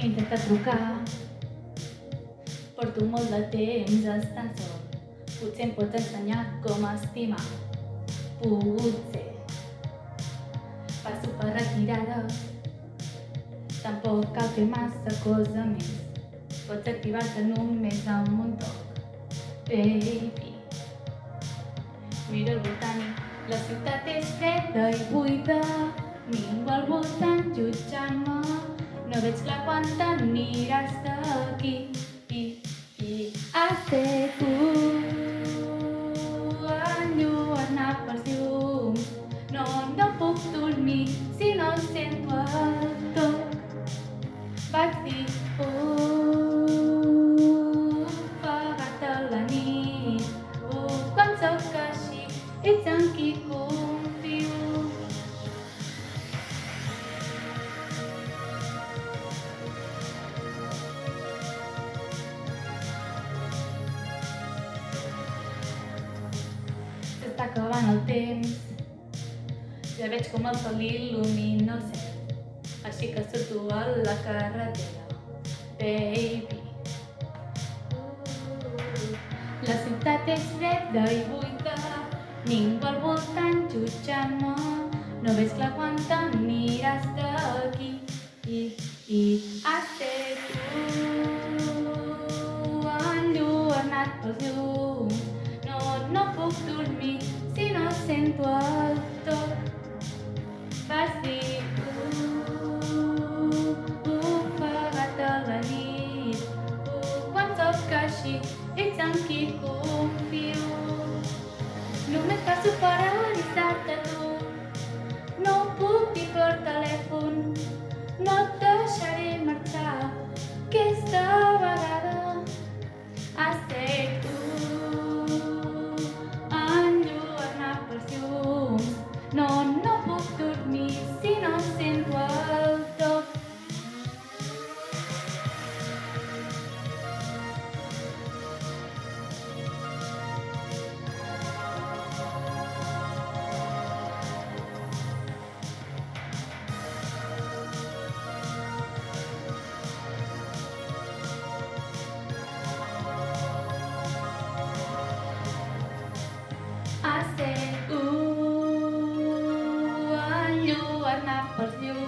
Intenta trucar, porto molt de temps estant sol. Potser em pots ensenyar com estimar. Potser passo per retirades, tampoc cal fer massa cosa més. Pots activar-te només amb un toc, baby. Miro al voltant, la ciutat és freda i buida. Ningú al voltant jutjant-me. No veig clar quan t'aniràs d'aquí. Has de tu enlluernat pels llums. No puc dormir si no sento el toc. Vaig dir, ofegat a la nit. Quan sóc així, ets en qui confio. S'està acabant el temps, ja veig com el sol il·lumina el cel, així que surto a la carretera, baby. La ciutat és freda i buida, ningú al voltant jutjant-me. No veig clar quan t'aniràs d'aquí. Has de tu enlluernat pels llums. No puc dormir si no sento el toc. Vas dir ofegat a la nit. Quan sóc així, ets en qui confio. Només passo per avisar-te a tu. No puc dir per telèfon, no et deixaré marxar aquesta vegada. Has de tu enlluernat pels llums. No puc dormir si no sento el toc. Has de enlluernat pels llums.